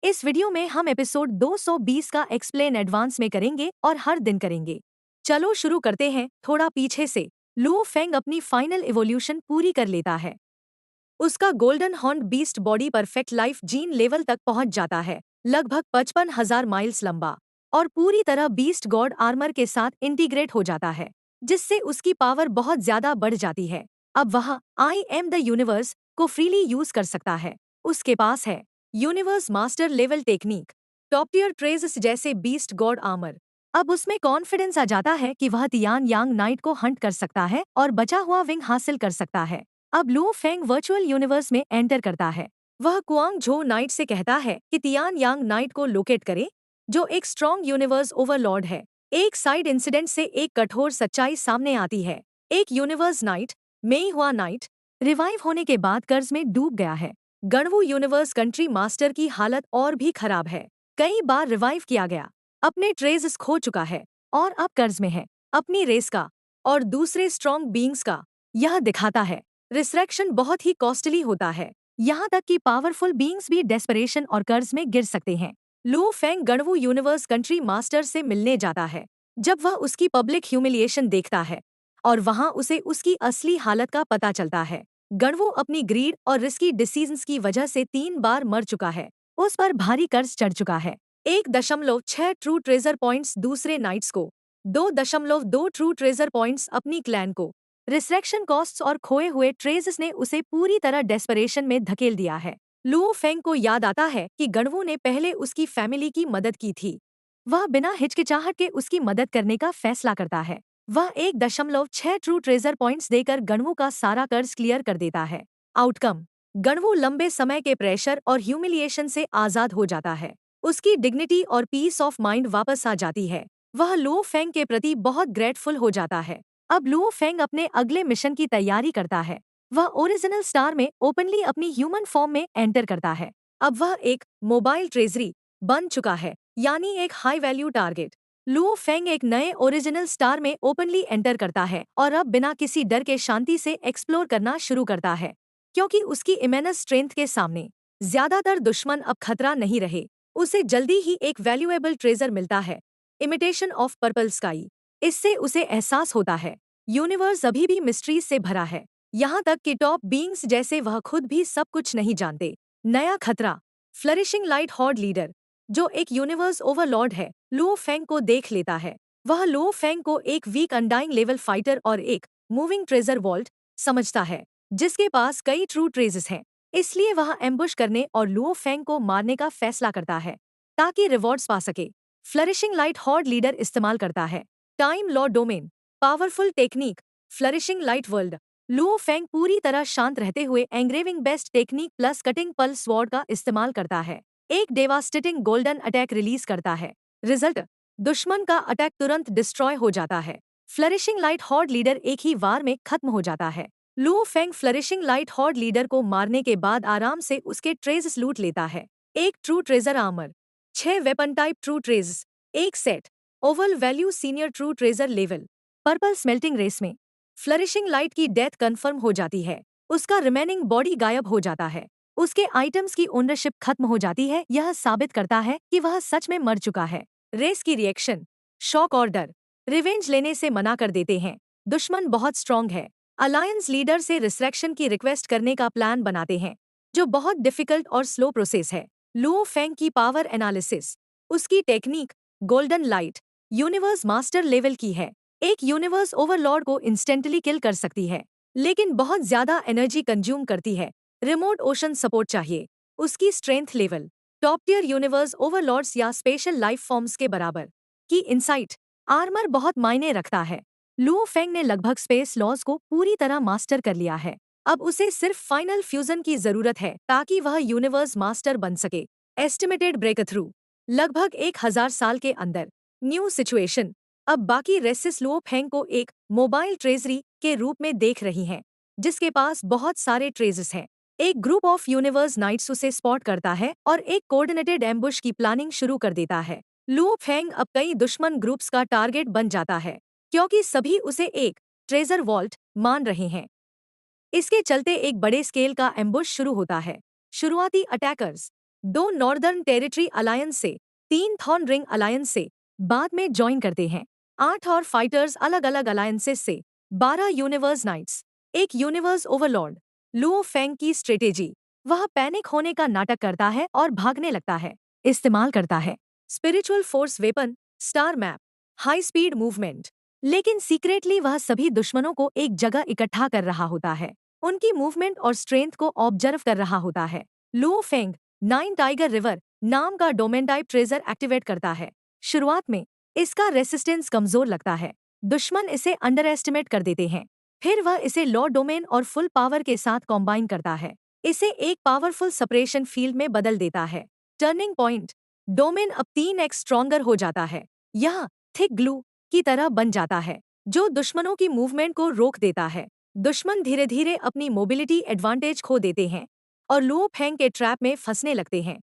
इस वीडियो में हम एपिसोड 220 का एक्सप्लेन एडवांस में करेंगे और हर दिन करेंगे। चलो शुरू करते हैं थोड़ा पीछे से। लुओ फेंग अपनी फाइनल इवोल्यूशन पूरी कर लेता है। उसका golden horn beast body perfect life gene level तक पहुंच जाता है, लगभग 55,000 माइल्स लंबा, और पूरी तरह बीस्ट गॉड आर्मर के साथ इंटीग्रेट हो जाता है, जिससे उसकी पावर बहुत ज्यादा बढ़ जाती है। अब वह आई एम द यूनिवर्स को फ्रीली यूज कर सकता है। उसके पास है universe master level technique, top tier treasures जैसे बीस्ट गॉड आर्मर। अब उसमें कॉन्फिडेंस आ जाता है कि वह तियान यांग नाइट को हंट कर सकता है और बचा हुआ विंग हासिल कर सकता है। अब लुओ फेंग वर्चुअल यूनिवर्स में एंटर करता है। वह कुआंग झो नाइट से कहता है कि तियान यांग नाइट को लोकेट करे, जो एक स्ट्रॉन्ग यूनिवर्स ओवरलॉर्ड है। एक साइड इंसिडेंट से एक कठोर सच्चाई सामने आती है। एक यूनिवर्स नाइट, मेई हुआ नाइट, रिवाइव होने के बाद कर्ज में डूब गया है। गणवू यूनिवर्स कंट्री मास्टर की हालत और भी खराब है। कई बार रिवाइव किया गया, अपने ट्रेजेस खो चुका है और अब कर्ज में है, अपनी रेस का और दूसरे स्ट्रॉन्ग बीइंग्स का। यह दिखाता है रिसरेक्शन बहुत ही कॉस्टली होता है, यहाँ तक कि पावरफुल बीइंग्स भी डेस्परेशन और कर्ज में गिर सकते हैं। लुओ फेंग गणवू यूनिवर्स कंट्री मास्टर से मिलने जाता है। जब वह उसकी पब्लिक ह्यूमिलिएशन देखता है और वहां उसे उसकी असली हालत का पता चलता है। गणवू अपनी ग्रीड और रिस्की डिसीजंस की वजह से 3 बार मर चुका है। उस पर भारी कर्ज चढ़ चुका है। 1.6 ट्रू ट्रेजर पॉइंट्स दूसरे नाइट्स को, 2.2 ट्रू ट्रेजर पॉइंट्स अपनी क्लैन को। रिसरेक्शन कॉस्ट्स और खोए हुए ट्रेजेस ने उसे पूरी तरह डेस्परेशन में धकेल दिया है। लुओ फेंग को याद आता है कि गणवू ने पहले उसकी फैमिली की मदद की थी। वह बिना हिचकिचाहट के उसकी मदद करने का फैसला करता है। वह 1.6 ट्रू ट्रेजर पॉइंट्स देकर गणवू का सारा कर्ज क्लियर कर देता है। आउटकम, गणवू लंबे समय के प्रेशर और ह्यूमिलिएशन से आजाद हो जाता है। उसकी डिग्निटी और पीस ऑफ माइंड वापस आ जाती है। वह लुओ फेंग के प्रति बहुत ग्रेटफुल हो जाता है। अब लुओ फेंग अपने अगले मिशन की तैयारी करता है। वह ओरिजिनल स्टार में ओपनली अपनी ह्यूमन फॉर्म में एंटर करता है। अब वह एक मोबाइल ट्रेजरी बन चुका है, यानी एक high value target. Luo Feng एक नए ओरिजिनल स्टार में ओपनली एंटर करता है और अब बिना किसी डर के शांति से एक्सप्लोर करना शुरू करता है, क्योंकि उसकी इमेनस स्ट्रेंथ के सामने ज्यादातर दुश्मन अब खतरा नहीं रहे। उसे जल्दी ही एक वैल्यूएबल ट्रेजर मिलता है, इमिटेशन ऑफ पर्पल स्काई। इससे उसे एहसास होता है यूनिवर्स अभी भी मिस्ट्रीज से भरा है, यहाँ तक कि टॉप बीइंग्स जैसे वह खुद भी सब कुछ नहीं जानते। नया खतरा, फ्लरिशिंग लाइट हॉर्ड लीडर, जो एक यूनिवर्स ओवरलॉर्ड है, लुओ फेंग को देख लेता है। वह लुओ फेंग को एक वीक अनडाइंग लेवल फाइटर और एक मूविंग ट्रेजर वॉल्ट समझता है, जिसके पास कई ट्रू ट्रेजेस हैं। इसलिए वह एम्बुश करने और लुओ फेंग को मारने का फैसला करता है, ताकि रिवॉर्ड्स पा सके। फ्लरिशिंग लाइट हॉर्ड लीडर इस्तेमाल करता है time law domain powerful technique, flourishing light world. Luo Feng पूरी तरह शांत रहते हुए engraving best technique plus cutting pulse sword का इस्तेमाल करता है। एक डेवास्टेटिंग गोल्डन अटैक रिलीज करता है। रिजल्ट, दुश्मन का अटैक तुरंत डिस्ट्रॉय हो जाता है। फ्लरिशिंग लाइट हॉर्ड लीडर एक ही वार में खत्म हो जाता है। Luo Feng flourishing light horde leader को मारने के बाद आराम से उसके ट्रेजेस लूट लेता है। एक true treasure armour, 6 weapon type true treasures, एक set, overall value senior true treasure level. Purple smelting race में फ्लरिशिंग लाइट की डेथ कंफर्म हो जाती है। उसका रिमेनिंग बॉडी गायब हो जाता है। उसके आइटम्स की ओनरशिप खत्म हो जाती है। यह साबित करता है कि वह सच में मर चुका है। रेस की रिएक्शन, शॉक और डर रिवेंज लेने से मना कर देते हैं। दुश्मन बहुत स्ट्रांग है। अलायंस लीडर से रिसरेक्शन की रिक्वेस्ट करने का प्लान बनाते हैं, जो बहुत डिफिकल्ट और स्लो प्रोसेस है। लुओ फेंग की पावर एनालिसिस, उसकी technique golden light universe master level की है। एक यूनिवर्स ओवरलॉर्ड को इंस्टेंटली किल कर सकती है, लेकिन बहुत ज्यादा एनर्जी कंज्यूम करती है। रिमोट ओशन सपोर्ट चाहिए। उसकी strength level top tier universe overlords या स्पेशल लाइफ फॉर्म्स के बराबर की इनसाइट आर्मर बहुत मायने रखता है। लुओ फेंग ने लगभग स्पेस लॉज को पूरी तरह मास्टर कर लिया है। अब उसे सिर्फ फाइनल फ्यूजन की जरूरत है ताकि वह यूनिवर्स मास्टर बन सके। एस्टिमेटेड ब्रेकथ्रू, लगभग 1000 साल के अंदर। न्यू सिचुएशन, अब बाकी रेसिस लुओ फेंग को एक मोबाइल ट्रेजरी के रूप में देख रही हैं, जिसके पास बहुत सारे ट्रेजेस हैं। एक ग्रुप ऑफ यूनिवर्स नाइट्स उसे स्पॉट करता है और एक कोऑर्डिनेटेड एम्बुश की प्लानिंग शुरू कर देता है। लुओ फेंग अब कई दुश्मन ग्रुप्स का टारगेट बन जाता है, क्योंकि सभी उसे एक ट्रेजर वॉल्ट मान रहे हैं। इसके चलते एक बड़े स्केल का एम्बुश शुरू होता है। शुरुआती अटैकर्स, 2 नॉर्दर्न टेरिटरी अलायंस से, 3 थॉर्न रिंग अलायंस से बाद में ज्वाइन करते हैं। 8 और फाइटर्स अलग अलग अलायंसेस से, 12 यूनिवर्स नाइट्स, एक यूनिवर्स ओवरलॉर्ड। लुओ फेंग की स्ट्रेटेजी, वह पैनिक होने का नाटक करता है और भागने लगता है। इस्तेमाल करता है spiritual force weapon, star map, high speed movement. लेकिन सीक्रेटली वह सभी दुश्मनों को एक जगह इकट्ठा कर रहा होता है, उनकी मूवमेंट और स्ट्रेंथ को ऑब्जर्व कर रहा होता है। लुओ फेंग 9 टाइगर रिवर नाम का डोमेन टाइप ट्रेजर एक्टिवेट करता है। शुरुआत में इसका रेसिस्टेंस कमजोर लगता है, दुश्मन इसे अंडर एस्टिमेट कर देते हैं। फिर वह इसे लॉ डोमेन और फुल पावर के साथ कॉम्बाइन करता है, इसे एक पावरफुल सेपरेशन फील्ड में बदल देता है। टर्निंग पॉइंट, डोमेन अब 3x स्ट्रॉन्गर हो जाता है। यह थिक ग्लू की तरह बन जाता है, जो दुश्मनों की मूवमेंट को रोक देता है। दुश्मन धीरे धीरे अपनी मोबिलिटी एडवांटेज खो देते हैं और लुओ फेंग के ट्रैप में फंसने लगते हैं।